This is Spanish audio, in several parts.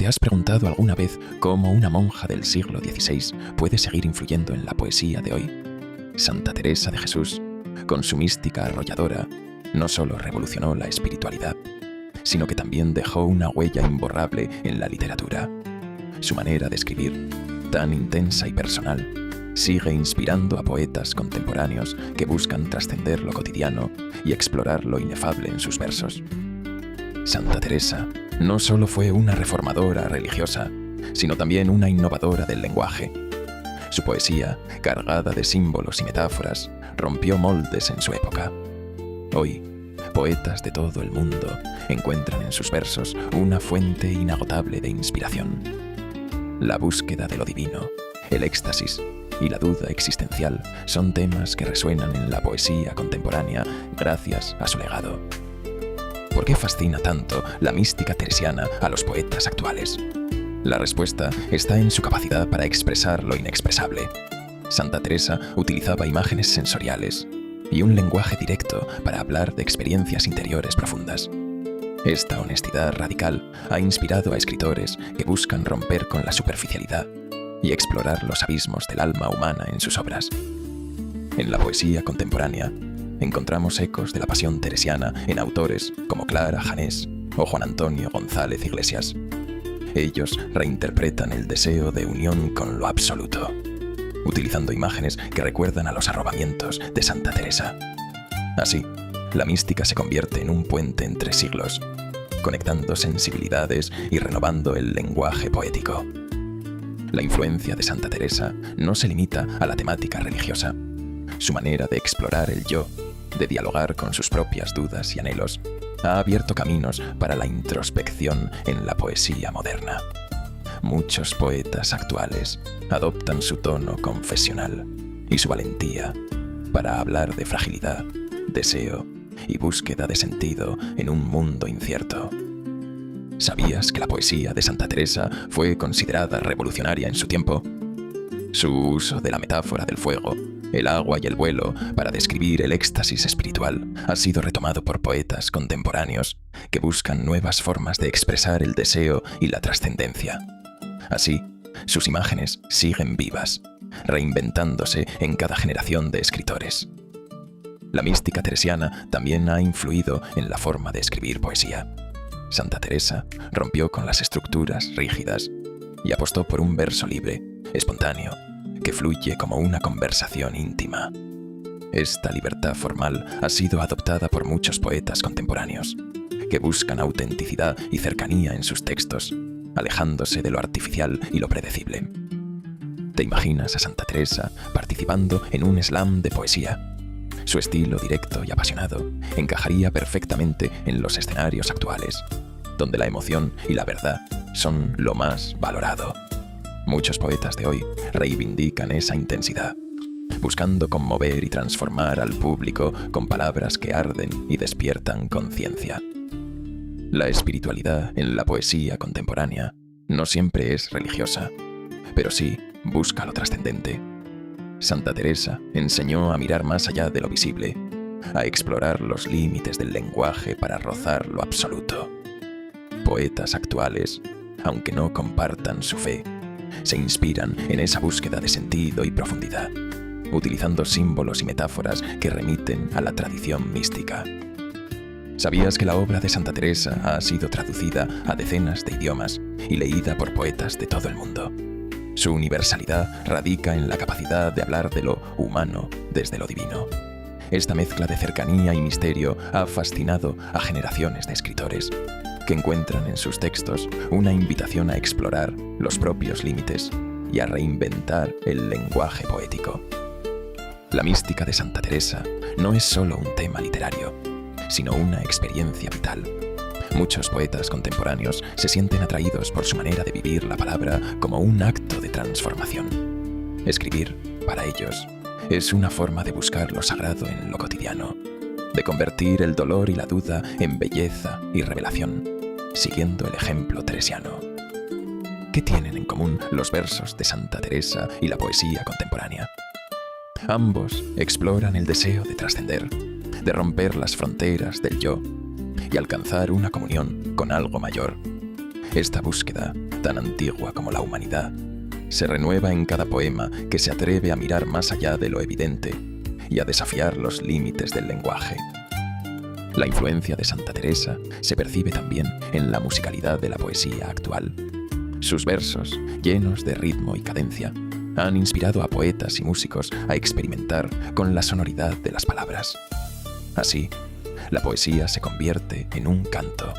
¿Te has preguntado alguna vez cómo una monja del siglo XVI puede seguir influyendo en la poesía de hoy? Santa Teresa de Jesús, con su mística arrolladora, no solo revolucionó la espiritualidad, sino que también dejó una huella imborrable en la literatura. Su manera de escribir, tan intensa y personal, sigue inspirando a poetas contemporáneos que buscan trascender lo cotidiano y explorar lo inefable en sus versos. Santa Teresa no solo fue una reformadora religiosa, sino también una innovadora del lenguaje. Su poesía, cargada de símbolos y metáforas, rompió moldes en su época. Hoy, poetas de todo el mundo encuentran en sus versos una fuente inagotable de inspiración. La búsqueda de lo divino, el éxtasis y la duda existencial son temas que resuenan en la poesía contemporánea gracias a su legado. ¿Por qué fascina tanto la mística teresiana a los poetas actuales? La respuesta está en su capacidad para expresar lo inexpresable. Santa Teresa utilizaba imágenes sensoriales y un lenguaje directo para hablar de experiencias interiores profundas. Esta honestidad radical ha inspirado a escritores que buscan romper con la superficialidad y explorar los abismos del alma humana en sus obras. En la poesía contemporánea, encontramos ecos de la pasión teresiana en autores como Clara Janés o Juan Antonio González Iglesias. Ellos reinterpretan el deseo de unión con lo absoluto, utilizando imágenes que recuerdan a los arrobamientos de Santa Teresa. Así, la mística se convierte en un puente entre siglos, conectando sensibilidades y renovando el lenguaje poético. La influencia de Santa Teresa no se limita a la temática religiosa. Su manera de explorar el yo, de dialogar con sus propias dudas y anhelos, ha abierto caminos para la introspección en la poesía moderna. Muchos poetas actuales adoptan su tono confesional y su valentía para hablar de fragilidad, deseo y búsqueda de sentido en un mundo incierto. ¿Sabías que la poesía de Santa Teresa fue considerada revolucionaria en su tiempo? Su uso de la metáfora del fuego, el agua y el vuelo para describir el éxtasis espiritual ha sido retomado por poetas contemporáneos que buscan nuevas formas de expresar el deseo y la trascendencia. Así, sus imágenes siguen vivas, reinventándose en cada generación de escritores. La mística teresiana también ha influido en la forma de escribir poesía. Santa Teresa rompió con las estructuras rígidas y apostó por un verso libre, espontáneo, que fluye como una conversación íntima. Esta libertad formal ha sido adoptada por muchos poetas contemporáneos, que buscan autenticidad y cercanía en sus textos, alejándose de lo artificial y lo predecible. ¿Te imaginas a Santa Teresa participando en un slam de poesía? Su estilo directo y apasionado encajaría perfectamente en los escenarios actuales, donde la emoción y la verdad son lo más valorado. Muchos poetas de hoy reivindican esa intensidad, buscando conmover y transformar al público con palabras que arden y despiertan conciencia. La espiritualidad en la poesía contemporánea no siempre es religiosa, pero sí busca lo trascendente. Santa Teresa enseñó a mirar más allá de lo visible, a explorar los límites del lenguaje para rozar lo absoluto. Poetas actuales, aunque no compartan su fe, se inspiran en esa búsqueda de sentido y profundidad, utilizando símbolos y metáforas que remiten a la tradición mística. ¿Sabías que la obra de Santa Teresa ha sido traducida a decenas de idiomas y leída por poetas de todo el mundo? Su universalidad radica en la capacidad de hablar de lo humano desde lo divino. Esta mezcla de cercanía y misterio ha fascinado a generaciones de escritores, que encuentran en sus textos una invitación a explorar los propios límites y a reinventar el lenguaje poético. La mística de Santa Teresa no es solo un tema literario, sino una experiencia vital. Muchos poetas contemporáneos se sienten atraídos por su manera de vivir la palabra como un acto de transformación. Escribir, para ellos, es una forma de buscar lo sagrado en lo cotidiano, de convertir el dolor y la duda en belleza y revelación, siguiendo el ejemplo teresiano. ¿Qué tienen en común los versos de Santa Teresa y la poesía contemporánea? Ambos exploran el deseo de trascender, de romper las fronteras del yo y alcanzar una comunión con algo mayor. Esta búsqueda, tan antigua como la humanidad, se renueva en cada poema que se atreve a mirar más allá de lo evidente y a desafiar los límites del lenguaje. La influencia de Santa Teresa se percibe también en la musicalidad de la poesía actual. Sus versos, llenos de ritmo y cadencia, han inspirado a poetas y músicos a experimentar con la sonoridad de las palabras. Así, la poesía se convierte en un canto,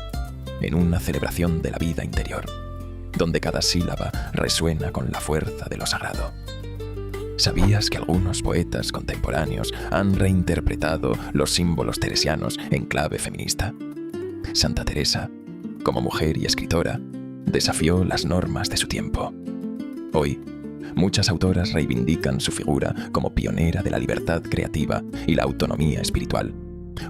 en una celebración de la vida interior, donde cada sílaba resuena con la fuerza de lo sagrado. ¿Sabías que algunos poetas contemporáneos han reinterpretado los símbolos teresianos en clave feminista? Santa Teresa, como mujer y escritora, desafió las normas de su tiempo. Hoy, muchas autoras reivindican su figura como pionera de la libertad creativa y la autonomía espiritual,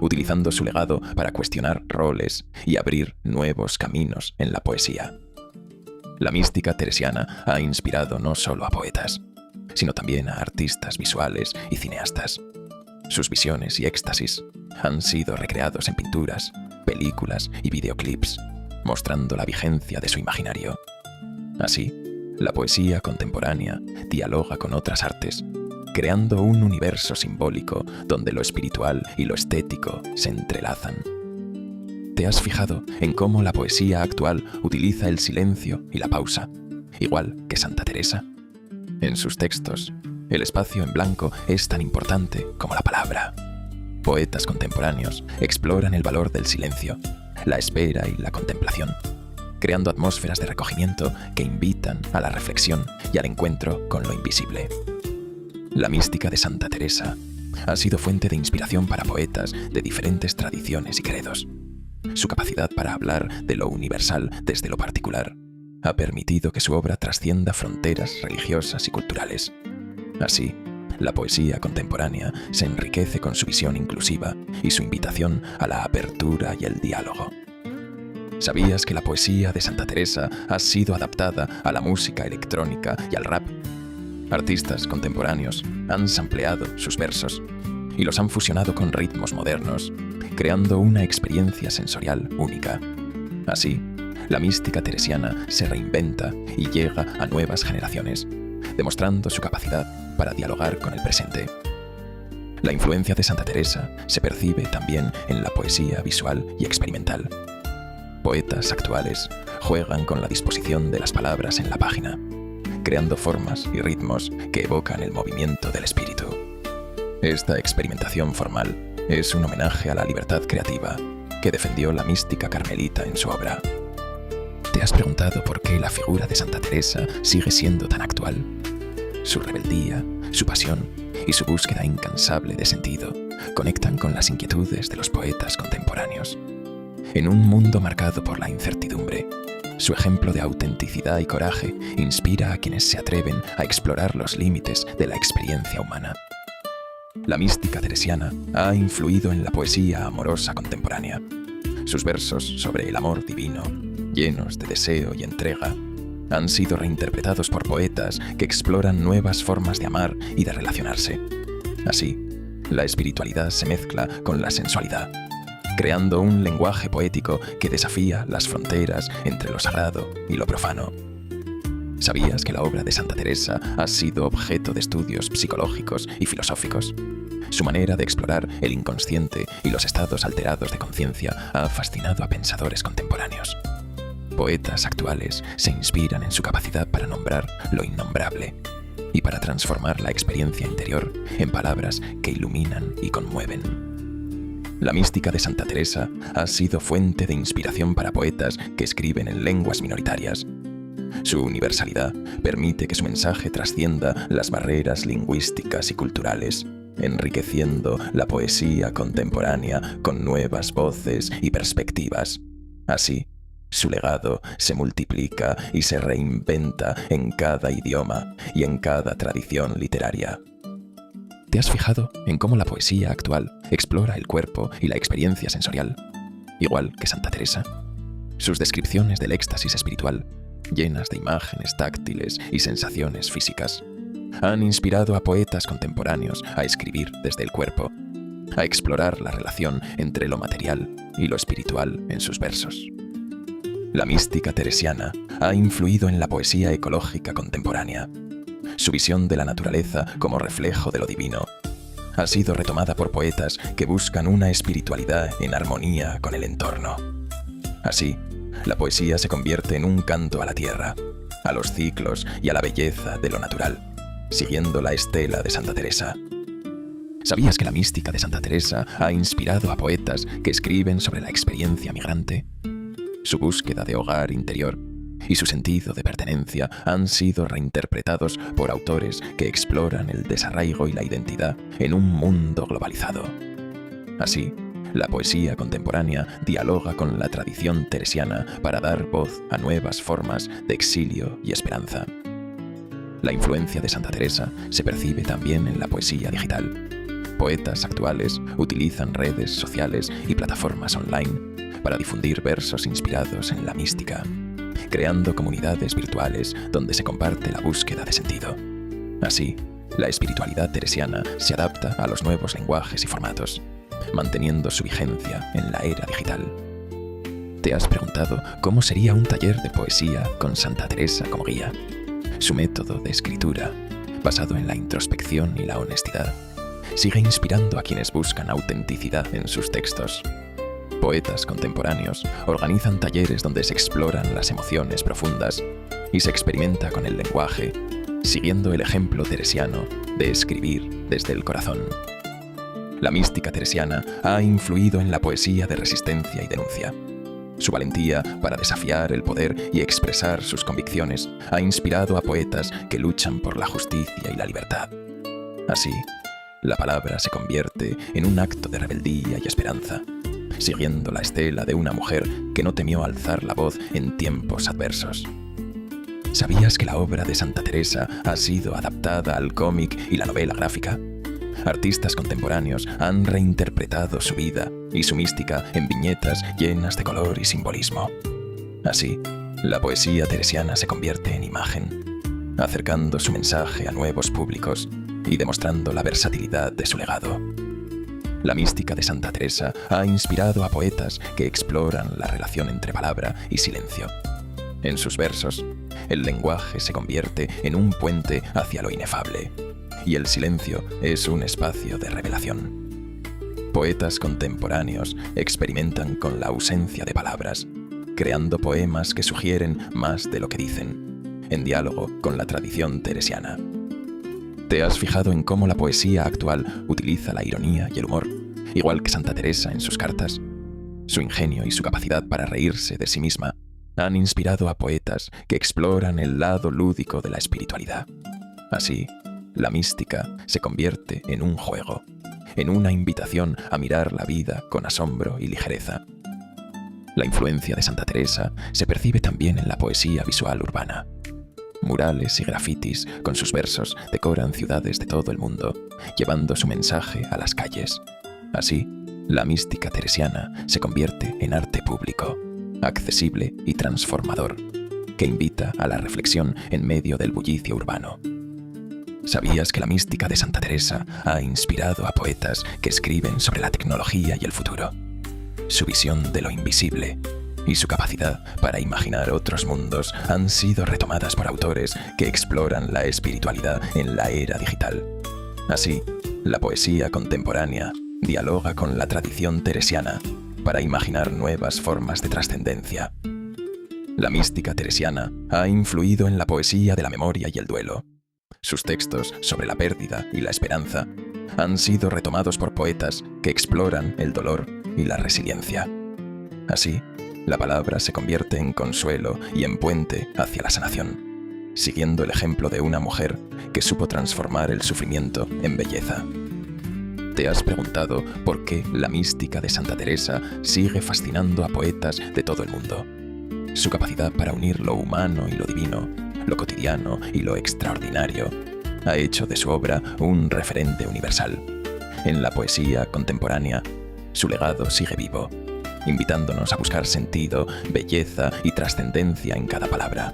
utilizando su legado para cuestionar roles y abrir nuevos caminos en la poesía. La mística teresiana ha inspirado no solo a poetas, sino también a artistas visuales y cineastas. Sus visiones y éxtasis han sido recreados en pinturas, películas y videoclips, mostrando la vigencia de su imaginario. Así, la poesía contemporánea dialoga con otras artes, creando un universo simbólico donde lo espiritual y lo estético se entrelazan. ¿Te has fijado en cómo la poesía actual utiliza el silencio y la pausa, igual que Santa Teresa? En sus textos, el espacio en blanco es tan importante como la palabra. Poetas contemporáneos exploran el valor del silencio, la espera y la contemplación, creando atmósferas de recogimiento que invitan a la reflexión y al encuentro con lo invisible. La mística de Santa Teresa ha sido fuente de inspiración para poetas de diferentes tradiciones y credos. Su capacidad para hablar de lo universal desde lo particular ha permitido que su obra trascienda fronteras religiosas y culturales. Así, la poesía contemporánea se enriquece con su visión inclusiva y su invitación a la apertura y el diálogo. ¿Sabías que la poesía de Santa Teresa ha sido adaptada a la música electrónica y al rap? Artistas contemporáneos han sampleado sus versos y los han fusionado con ritmos modernos, creando una experiencia sensorial única. Así, la mística teresiana se reinventa y llega a nuevas generaciones, demostrando su capacidad para dialogar con el presente. La influencia de Santa Teresa se percibe también en la poesía visual y experimental. Poetas actuales juegan con la disposición de las palabras en la página, creando formas y ritmos que evocan el movimiento del espíritu. Esta experimentación formal es un homenaje a la libertad creativa que defendió la mística carmelita en su obra. ¿Te has preguntado por qué la figura de Santa Teresa sigue siendo tan actual? Su rebeldía, su pasión y su búsqueda incansable de sentido conectan con las inquietudes de los poetas contemporáneos. En un mundo marcado por la incertidumbre, su ejemplo de autenticidad y coraje inspira a quienes se atreven a explorar los límites de la experiencia humana. La mística teresiana ha influido en la poesía amorosa contemporánea. Sus versos sobre el amor divino, llenos de deseo y entrega, han sido reinterpretados por poetas que exploran nuevas formas de amar y de relacionarse. Así, la espiritualidad se mezcla con la sensualidad, creando un lenguaje poético que desafía las fronteras entre lo sagrado y lo profano. ¿Sabías que la obra de Santa Teresa ha sido objeto de estudios psicológicos y filosóficos? Su manera de explorar el inconsciente y los estados alterados de conciencia ha fascinado a pensadores contemporáneos. Poetas actuales se inspiran en su capacidad para nombrar lo innombrable y para transformar la experiencia interior en palabras que iluminan y conmueven. La mística de Santa Teresa ha sido fuente de inspiración para poetas que escriben en lenguas minoritarias. Su universalidad permite que su mensaje trascienda las barreras lingüísticas y culturales, enriqueciendo la poesía contemporánea con nuevas voces y perspectivas. Así, su legado se multiplica y se reinventa en cada idioma y en cada tradición literaria. ¿Te has fijado en cómo la poesía actual explora el cuerpo y la experiencia sensorial, igual que Santa Teresa? Sus descripciones del éxtasis espiritual, llenas de imágenes táctiles y sensaciones físicas, han inspirado a poetas contemporáneos a escribir desde el cuerpo, a explorar la relación entre lo material y lo espiritual en sus versos. La mística teresiana ha influido en la poesía ecológica contemporánea. Su visión de la naturaleza como reflejo de lo divino ha sido retomada por poetas que buscan una espiritualidad en armonía con el entorno. Así, la poesía se convierte en un canto a la tierra, a los ciclos y a la belleza de lo natural, siguiendo la estela de Santa Teresa. ¿Sabías que la mística de Santa Teresa ha inspirado a poetas que escriben sobre la experiencia migrante? Su búsqueda de hogar interior y su sentido de pertenencia han sido reinterpretados por autores que exploran el desarraigo y la identidad en un mundo globalizado. Así, la poesía contemporánea dialoga con la tradición teresiana para dar voz a nuevas formas de exilio y esperanza. La influencia de Santa Teresa se percibe también en la poesía digital. Poetas actuales utilizan redes sociales y plataformas online para difundir versos inspirados en la mística, creando comunidades virtuales donde se comparte la búsqueda de sentido. Así, la espiritualidad teresiana se adapta a los nuevos lenguajes y formatos, manteniendo su vigencia en la era digital. ¿Te has preguntado cómo sería un taller de poesía con Santa Teresa como guía? Su método de escritura, basado en la introspección y la honestidad, sigue inspirando a quienes buscan autenticidad en sus textos. Poetas contemporáneos organizan talleres donde se exploran las emociones profundas y se experimenta con el lenguaje, siguiendo el ejemplo teresiano de escribir desde el corazón. La mística teresiana ha influido en la poesía de resistencia y denuncia. Su valentía para desafiar el poder y expresar sus convicciones ha inspirado a poetas que luchan por la justicia y la libertad. Así, la palabra se convierte en un acto de rebeldía y esperanza, siguiendo la estela de una mujer que no temió alzar la voz en tiempos adversos. ¿Sabías que la obra de Santa Teresa ha sido adaptada al cómic y la novela gráfica? Artistas contemporáneos han reinterpretado su vida y su mística en viñetas llenas de color y simbolismo. Así, la poesía teresiana se convierte en imagen, acercando su mensaje a nuevos públicos y demostrando la versatilidad de su legado. La mística de Santa Teresa ha inspirado a poetas que exploran la relación entre palabra y silencio. En sus versos, el lenguaje se convierte en un puente hacia lo inefable, y el silencio es un espacio de revelación. Poetas contemporáneos experimentan con la ausencia de palabras, creando poemas que sugieren más de lo que dicen, en diálogo con la tradición teresiana. ¿Te has fijado en cómo la poesía actual utiliza la ironía y el humor, igual que Santa Teresa en sus cartas? Su ingenio y su capacidad para reírse de sí misma han inspirado a poetas que exploran el lado lúdico de la espiritualidad. Así, la mística se convierte en un juego, en una invitación a mirar la vida con asombro y ligereza. La influencia de Santa Teresa se percibe también en la poesía visual urbana. Murales y grafitis con sus versos decoran ciudades de todo el mundo, llevando su mensaje a las calles. Así, la mística teresiana se convierte en arte público, accesible y transformador, que invita a la reflexión en medio del bullicio urbano. ¿Sabías que la mística de Santa Teresa ha inspirado a poetas que escriben sobre la tecnología y el futuro? Su visión de lo invisible y su capacidad para imaginar otros mundos han sido retomadas por autores que exploran la espiritualidad en la era digital. Así, la poesía contemporánea dialoga con la tradición teresiana para imaginar nuevas formas de trascendencia. La mística teresiana ha influido en la poesía de la memoria y el duelo. Sus textos sobre la pérdida y la esperanza han sido retomados por poetas que exploran el dolor y la resiliencia. Así, la palabra se convierte en consuelo y en puente hacia la sanación, siguiendo el ejemplo de una mujer que supo transformar el sufrimiento en belleza. ¿Te has preguntado por qué la mística de Santa Teresa sigue fascinando a poetas de todo el mundo? Su capacidad para unir lo humano y lo divino, lo cotidiano y lo extraordinario, ha hecho de su obra un referente universal. En la poesía contemporánea, su legado sigue vivo, invitándonos a buscar sentido, belleza y trascendencia en cada palabra.